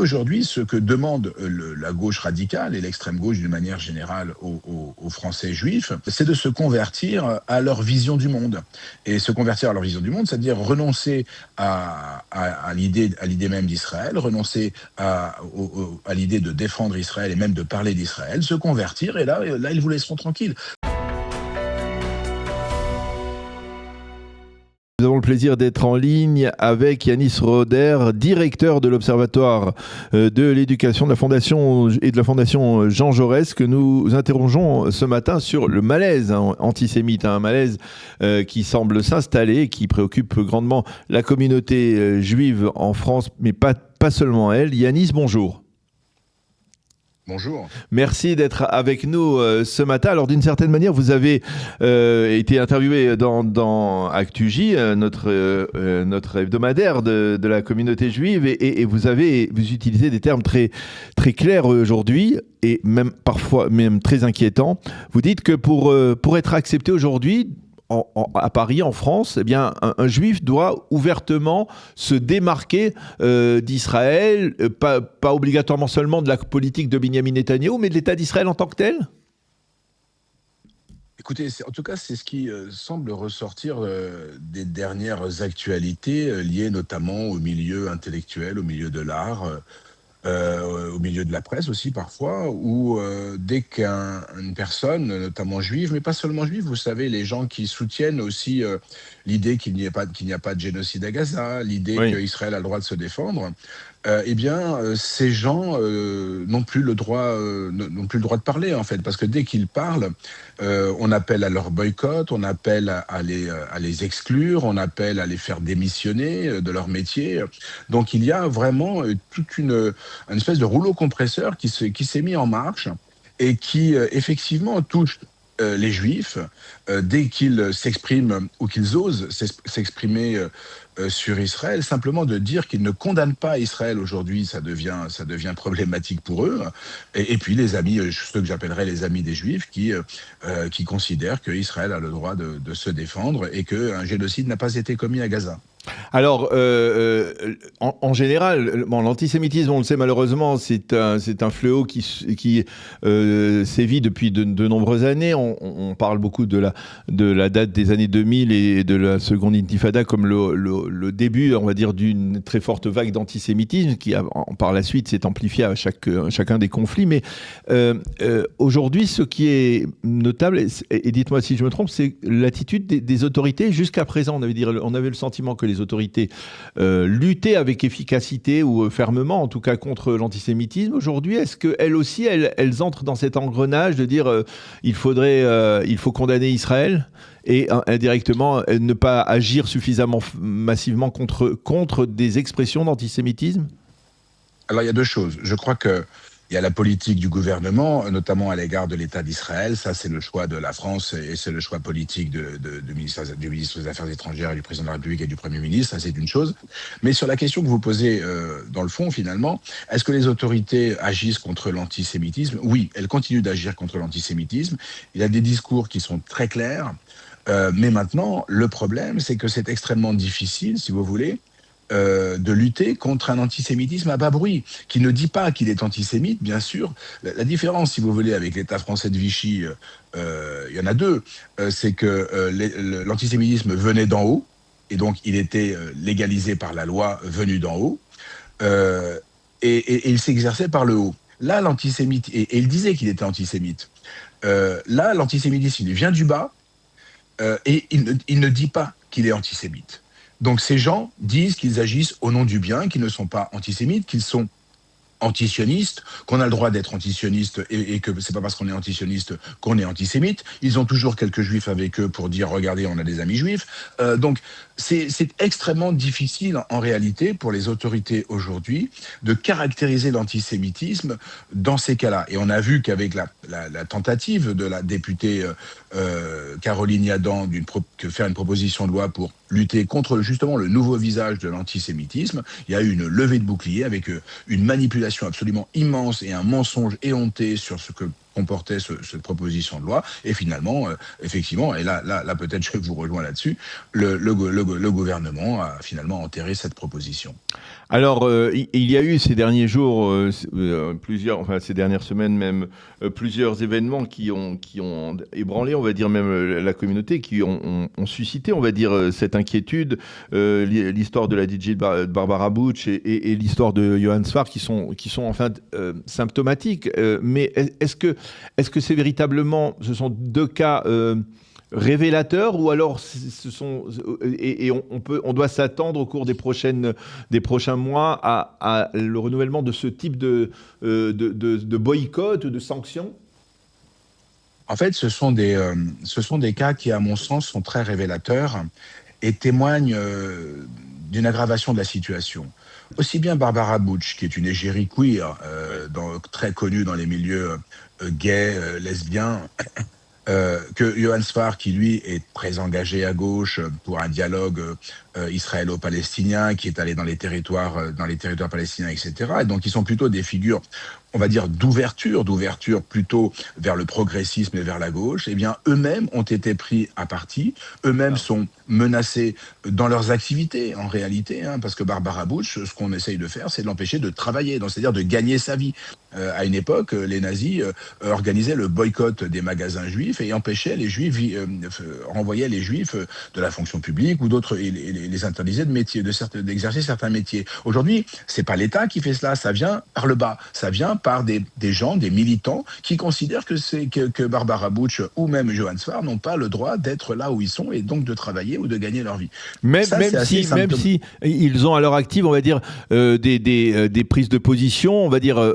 Aujourd'hui, ce que demande la gauche radicale et l'extrême gauche d'une manière générale aux Français juifs, c'est de se convertir à leur vision du monde. Et se convertir à leur vision du monde, c'est-à-dire renoncer à l'idée même d'Israël, renoncer à l'idée de défendre Israël et même de parler d'Israël, se convertir, et là, ils vous laisseront tranquille. Nous avons le plaisir d'être en ligne avec Yanis Roder, directeur de l'Observatoire de l'éducation de la Fondation et de la Fondation Jean Jaurès, que nous interrogeons ce matin sur le malaise antisémite, un malaise qui semble s'installer, qui préoccupe grandement la communauté juive en France, mais pas seulement elle. Yanis, bonjour. Bonjour. Merci d'être avec nous ce matin. Alors, d'une certaine manière, vous avez été interviewé dans ActuJ, notre hebdomadaire de la communauté juive, et vous utilisez des termes très, très clairs aujourd'hui, et même parfois même très inquiétants. Vous dites que pour être accepté aujourd'hui, à Paris, en France, eh bien, un juif doit ouvertement se démarquer d'Israël, pas obligatoirement seulement de la politique de Binyamin Netanyahou, mais de l'État d'Israël en tant que tel? Écoutez, en tout cas, c'est ce qui semble ressortir des dernières actualités liées notamment au milieu intellectuel, au milieu de l'art, au milieu de la presse aussi parfois, où dès qu'une personne, notamment juive, mais pas seulement juive, vous savez, les gens qui soutiennent aussi l'idée qu'il n'y a pas de génocide à Gaza, l'idée Oui. qu'Israël a le droit de se défendre, ces gens n'ont plus le droit de parler, en fait, parce que dès qu'ils parlent, on appelle à leur boycott, on appelle à les exclure, on appelle à les faire démissionner de leur métier. Donc il y a vraiment toute une espèce de rouleau compresseur qui s'est mis en marche et qui effectivement touche les juifs dès qu'ils s'expriment ou qu'ils osent s'exprimer sur Israël. Simplement de dire qu'ils ne condamnent pas Israël aujourd'hui, ça devient problématique pour eux. Et puis les amis, ceux que j'appellerais les amis des juifs, qui considèrent qu'Israël a le droit de se défendre et qu'un génocide n'a pas été commis à Gaza. Alors, en général, l'antisémitisme, on le sait malheureusement, c'est un fléau qui sévit depuis de nombreuses années. On parle beaucoup de la date des années 2000 et de la seconde intifada comme le début, on va dire, d'une très forte vague d'antisémitisme qui, par la suite, s'est amplifiée à chacun des conflits. Mais aujourd'hui, ce qui est notable, et dites-moi si je me trompe, c'est l'attitude des autorités jusqu'à présent. On avait le sentiment que les autorités luttaient avec efficacité ou fermement, en tout cas, contre l'antisémitisme. Aujourd'hui, est-ce qu'elles aussi, elles entrent dans cet engrenage de dire il faut condamner Israël et indirectement ne pas agir suffisamment massivement contre des expressions d'antisémitisme? Alors il y a deux choses. Je crois que il y a la politique du gouvernement, notamment à l'égard de l'État d'Israël. Ça, c'est le choix de la France et c'est le choix politique du ministre des Affaires étrangères et du président de la République et du Premier ministre. Ça, c'est une chose. Mais sur la question que vous posez, dans le fond, finalement, est-ce que les autorités agissent contre l'antisémitisme? Oui, elles continuent d'agir contre l'antisémitisme. Il y a des discours qui sont très clairs. Mais maintenant, le problème, c'est que c'est extrêmement difficile, si vous voulez, de lutter contre un antisémitisme à bas bruit, qui ne dit pas qu'il est antisémite, bien sûr. La différence, si vous voulez, avec l'État français de Vichy, il y en a deux. C'est que l'antisémitisme venait d'en haut, et donc il était légalisé par la loi venue d'en haut, et il s'exerçait par le haut. Là, l'antisémite, et il disait qu'il était antisémite. Là, l'antisémitisme, il vient du bas, et il ne dit pas qu'il est antisémite. Donc ces gens disent qu'ils agissent au nom du bien, qu'ils ne sont pas antisémites, qu'ils sont antisionistes, qu'on a le droit d'être antisioniste et que c'est pas parce qu'on est antisioniste qu'on est antisémite. Ils ont toujours quelques juifs avec eux pour dire regardez, on a des amis juifs. Donc c'est extrêmement difficile en réalité pour les autorités aujourd'hui de caractériser l'antisémitisme dans ces cas-là. Et on a vu qu'avec la tentative de la députée Caroline Yadan de faire une proposition de loi pour lutter contre justement le nouveau visage de l'antisémitisme, il y a eu une levée de bouclier avec une manipulation absolument immense et un mensonge éhonté sur ce que comportait cette proposition de loi. Et finalement, effectivement, et là peut-être je vous rejoins là-dessus, le gouvernement a finalement enterré cette proposition. Alors, il y a eu ces derniers jours, ces dernières semaines même, plusieurs événements qui ont ébranlé, on va dire même la communauté, qui ont suscité, on va dire, cette inquiétude. L'histoire de la DJ Barbara Bush et l'histoire de Johann Sfar qui sont enfin symptomatiques. Mais est-ce que c'est véritablement, ce sont deux cas révélateurs, ou alors on doit s'attendre au cours des prochains mois à le renouvellement de ce type de boycott ou de sanctions? En fait, ce sont des cas qui, à mon sens, sont très révélateurs et témoignent d'une aggravation de la situation. Aussi bien Barbara Bush, qui est une égérie queer, très connue dans les milieux gays, lesbiens, que Johann Sfar, qui lui est très engagé à gauche pour un dialogue israélo-palestinien, qui est allé dans les territoires palestiniens, etc. Et donc, ils sont plutôt des figures, on va dire, d'ouverture plutôt vers le progressisme et vers la gauche. Eh bien, eux-mêmes ont été pris à partie, eux-mêmes sont menacés dans leurs activités, en réalité, parce que Barbara Bush, ce qu'on essaye de faire, c'est de l'empêcher de travailler, donc c'est-à-dire de gagner sa vie. À une époque, les nazis organisaient le boycott des magasins juifs et empêchaient les juifs, renvoyaient les juifs de la fonction publique ou d'autres, et les interdisaient d'exercer certains métiers. Aujourd'hui, c'est pas l'État qui fait cela, ça vient par le bas, ça vient par des gens, des militants qui considèrent que Barbara Bush ou même Johann Sfar n'ont pas le droit d'être là où ils sont et donc de travailler ou de gagner leur vie. Même si ils ont à leur active, on va dire, des prises de position, on va dire,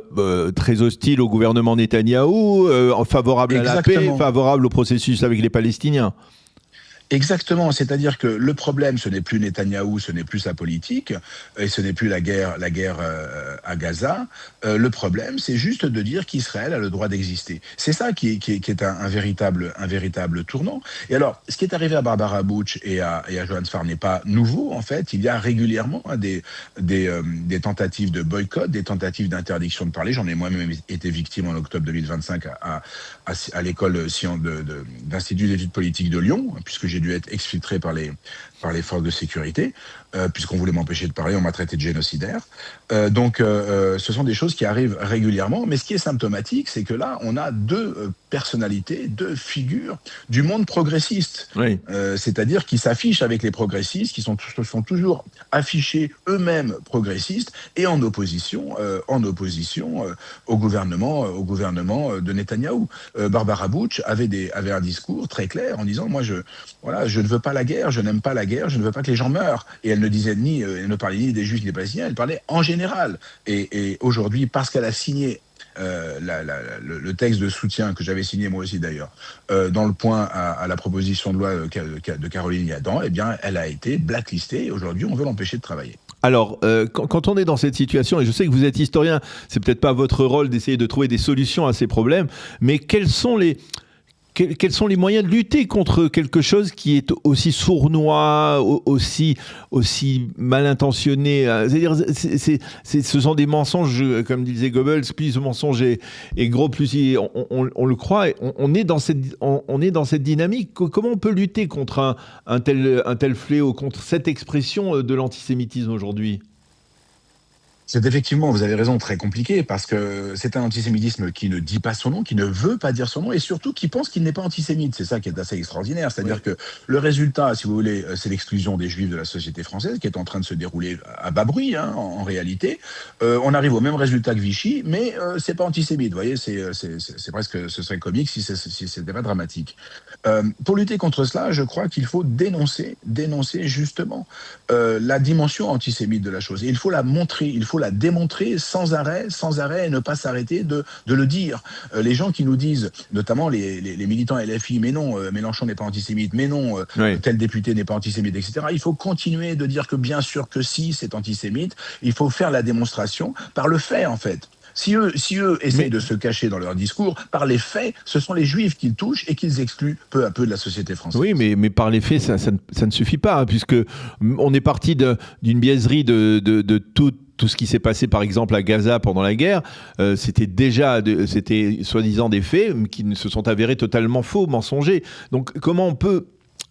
très hostiles au gouvernement Netanyahou, favorables à la paix, favorables au processus avec les Palestiniens. Exactement, c'est-à-dire que le problème, ce n'est plus Netanyahou, ce n'est plus sa politique, et ce n'est plus la guerre à Gaza. Le problème, c'est juste de dire qu'Israël a le droit d'exister. C'est ça qui est un véritable tournant. Et alors, ce qui est arrivé à Barbara Bush et à Johann Sfar n'est pas nouveau, en fait. Il y a régulièrement des tentatives de boycott, des tentatives d'interdiction de parler. J'en ai moi-même été victime en octobre 2025 à l'école d'Institut d'études politiques de Lyon, puisque j'ai dû être exfiltré par les forces de sécurité, puisqu'on voulait m'empêcher de parler, on m'a traité de génocidaire. Donc, ce sont des choses qui arrivent régulièrement, mais ce qui est symptomatique, c'est que là, on a deux personnalités, deux figures du monde progressiste, oui. C'est-à-dire qui s'affichent avec les progressistes, qui sont toujours affichés eux-mêmes progressistes et en opposition au gouvernement de Netanyahou. Barbara Bush avait un discours très clair en disant, moi, je ne veux pas la guerre, je n'aime pas la guerre, je ne veux pas que les gens meurent. Et elle ne parlait ni des Juifs ni des Palestiniens, elle parlait en général. Et aujourd'hui, parce qu'elle a signé le texte de soutien que j'avais signé moi aussi d'ailleurs, dans le point à la proposition de loi de Caroline Yadan, eh bien, elle a été blacklistée et aujourd'hui, on veut l'empêcher de travailler. Alors, quand on est dans cette situation, et je sais que vous êtes historien, c'est peut-être pas votre rôle d'essayer de trouver des solutions à ces problèmes, mais quels sont les moyens de lutter contre quelque chose qui est aussi sournois, aussi mal intentionné? C'est-à-dire, ce sont des mensonges, comme disait Goebbels, plus le mensonge est gros, plus on le croit. On est dans cette dynamique. Comment on peut lutter contre un tel fléau, contre cette expression de l'antisémitisme aujourd'hui ? C'est effectivement, vous avez raison, très compliqué, parce que c'est un antisémitisme qui ne dit pas son nom, qui ne veut pas dire son nom, et surtout qui pense qu'il n'est pas antisémite. C'est ça qui est assez extraordinaire. C'est-à-dire que le résultat, si vous voulez, c'est l'exclusion des Juifs de la société française, qui est en train de se dérouler à bas bruit, en réalité. On arrive au même résultat que Vichy, mais c'est pas antisémite. Vous voyez, c'est presque, ce serait comique si c'était pas dramatique. Pour lutter contre cela, je crois qu'il faut dénoncer justement la dimension antisémite de la chose. Et il faut la montrer, il faut la démontrer sans arrêt, et ne pas s'arrêter de le dire. Les gens qui nous disent, notamment les militants LFI, mais non, Mélenchon n'est pas antisémite, mais non, oui. Tel député n'est pas antisémite, etc. Il faut continuer de dire que bien sûr que si, c'est antisémite. Il faut faire la démonstration par le fait, en fait. Si eux essayent de se cacher dans leur discours, par les faits, ce sont les Juifs qu'ils touchent et qu'ils excluent peu à peu de la société française. Oui, mais par les faits, ça ne suffit pas, puisque on est parti d'une biaiserie de tout ce qui s'est passé, par exemple, à Gaza pendant la guerre, c'était soi-disant des faits qui se sont avérés totalement faux, mensongers. Donc, comment on peut,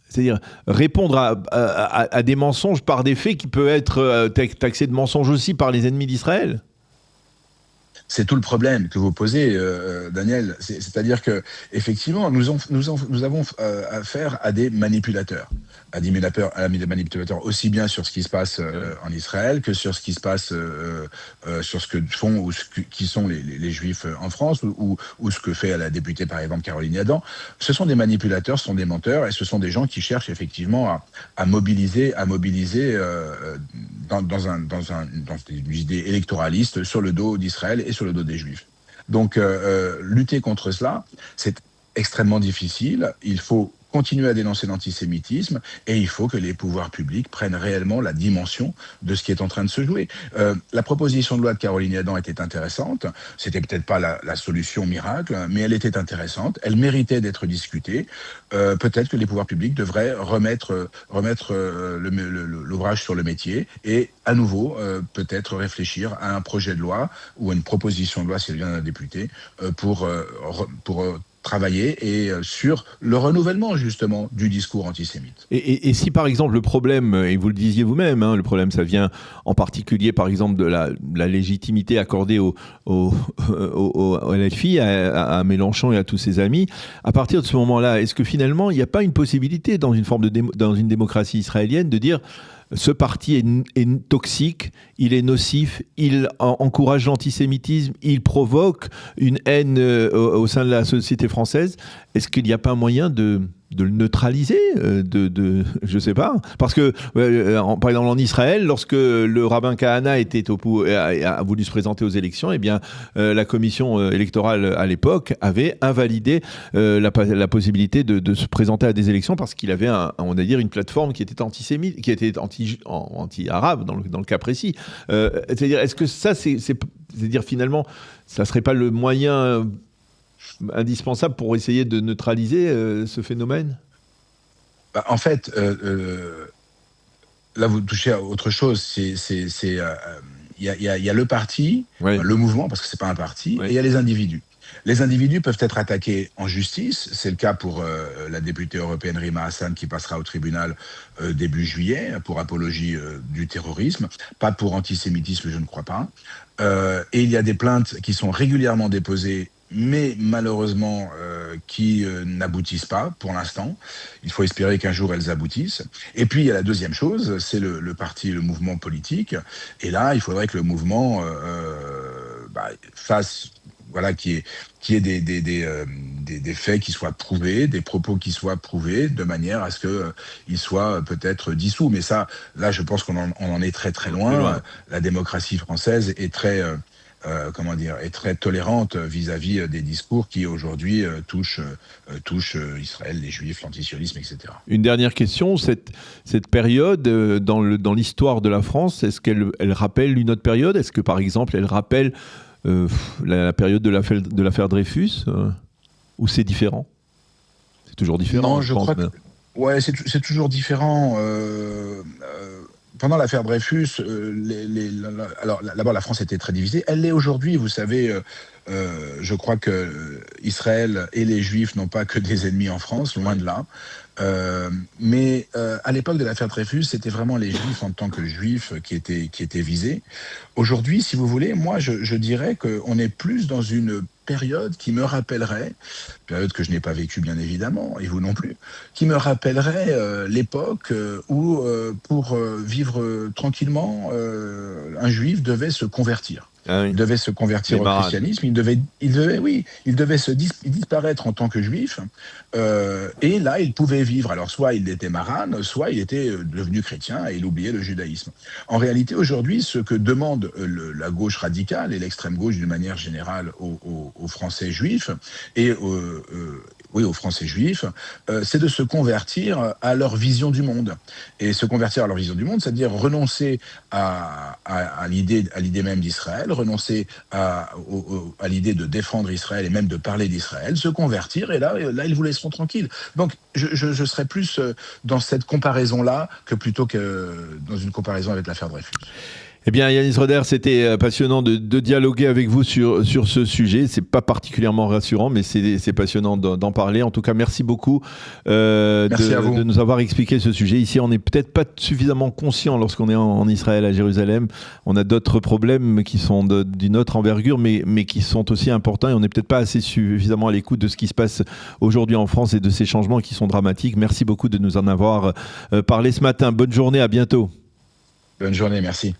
c'est-à-dire répondre à des mensonges par des faits qui peuvent être taxés de mensonges aussi par les ennemis d'Israël ? C'est tout le problème que vous posez, Daniel. C'est-à-dire que effectivement, nous avons affaire à des manipulateurs, à des manipulateurs aussi bien sur ce qui se passe en Israël que sur ce qui se passe sur ce que font ou qui sont les Juifs en France ou ce que fait la députée par exemple Caroline Yadan. Ce sont des manipulateurs, ce sont des menteurs et ce sont des gens qui cherchent effectivement à mobiliser dans une idée électoraliste sur le dos d'Israël et sur le dos des Juifs. Donc, lutter contre cela, c'est extrêmement difficile. Il faut continuer à dénoncer l'antisémitisme et il faut que les pouvoirs publics prennent réellement la dimension de ce qui est en train de se jouer. La proposition de loi de Caroline Yadan était intéressante. C'était peut-être pas la solution miracle, mais elle était intéressante. Elle méritait d'être discutée. Peut-être que les pouvoirs publics devraient remettre l'ouvrage sur le métier et à nouveau peut-être réfléchir à un projet de loi ou à une proposition de loi s'il vient d'un député pour travailler sur le renouvellement justement du discours antisémite. Et si par exemple le problème, et vous le disiez vous-même, le problème ça vient en particulier par exemple de la légitimité accordée au LFI, à Mélenchon et à tous ses amis, à partir de ce moment-là, est-ce que finalement il n'y a pas une possibilité dans une démocratie israélienne de dire ce parti est toxique, il est nocif, il encourage l'antisémitisme, il provoque une haine au sein de la société française. Est-ce qu'il n'y a pas un moyen de le neutraliser, je sais pas, parce que par exemple en Israël, lorsque le rabbin Kahana a voulu se présenter aux élections, eh bien la commission électorale à l'époque avait invalidé la possibilité de se présenter à des élections parce qu'il avait on va dire une plateforme qui était antisémite, qui était anti-arabe dans le cas précis. C'est-à-dire, est-ce que ça c'est-à-dire finalement, ça serait pas le moyen indispensable pour essayer de neutraliser ce phénomène ? En fait, là vous touchez à autre chose. Il y a le parti, oui. Le mouvement, parce que c'est pas un parti, Oui. et il y a les individus. Les individus peuvent être attaqués en justice. C'est le cas pour la députée européenne Rima Hassan qui passera au tribunal début juillet pour apologie du terrorisme. Pas pour antisémitisme, je ne crois pas. Et il y a des plaintes qui sont régulièrement déposées mais malheureusement qui n'aboutissent pas pour l'instant. Il faut espérer qu'un jour elles aboutissent. Et puis il y a la deuxième chose, c'est le parti, le mouvement politique. Et là, il faudrait que le mouvement fasse, voilà, qu'il y ait des faits qui soient prouvés, des propos qui soient prouvés, de manière à ce qu'ils soient peut-être dissous. Mais ça, là, je pense qu'on en est très très loin. La démocratie française est très est très tolérante vis-à-vis des discours qui aujourd'hui touchent Israël, les Juifs, l'antisionisme, etc. Une dernière question, cette période dans l'histoire de la France, est-ce qu'elle rappelle une autre période ? Est-ce que par exemple elle rappelle la période de l'affaire Dreyfus ou c'est différent ? C'est toujours différent. Non, je crois que c'est toujours différent. Pendant l'affaire Dreyfus, alors d'abord la France était très divisée. Elle l'est aujourd'hui, vous savez. Je crois que Israël et les Juifs n'ont pas que des ennemis en France, loin de là. Mais à l'époque de l'affaire Dreyfus, c'était vraiment les Juifs en tant que Juifs qui étaient visés. Aujourd'hui, si vous voulez, moi je dirais qu'on est plus dans une période qui me rappellerait, période que je n'ai pas vécue bien évidemment, et vous non plus, qui me rappellerait l'époque où pour vivre tranquillement, un Juif devait se convertir. Ah oui. Il devait se convertir au christianisme, il devait se disparaître en tant que juif, et là il pouvait vivre. Alors soit il était marane, soit il était devenu chrétien et il oubliait le judaïsme. En réalité aujourd'hui, ce que demande la gauche radicale et l'extrême gauche d'une manière générale aux Français juifs et aux Français juifs, c'est de se convertir à leur vision du monde. Et se convertir à leur vision du monde, c'est-à-dire renoncer à l'idée même d'Israël, renoncer à l'idée de défendre Israël et même de parler d'Israël, se convertir, et là ils vous laisseront tranquille. Donc je serais plus dans cette comparaison-là que plutôt que dans une comparaison avec l'affaire Dreyfus. Eh bien, Yanis Roder, c'était passionnant de dialoguer avec vous sur ce sujet. C'est pas particulièrement rassurant, mais c'est passionnant d'en parler. En tout cas, merci beaucoup Merci à vous. de nous avoir expliqué ce sujet. Ici, on n'est peut-être pas suffisamment conscient lorsqu'on est en Israël, à Jérusalem. On a d'autres problèmes qui sont d'une autre envergure, mais qui sont aussi importants. Et on n'est peut-être pas assez suffisamment à l'écoute de ce qui se passe aujourd'hui en France et de ces changements qui sont dramatiques. Merci beaucoup de nous en avoir parlé ce matin. Bonne journée, à bientôt. Bonne journée, merci.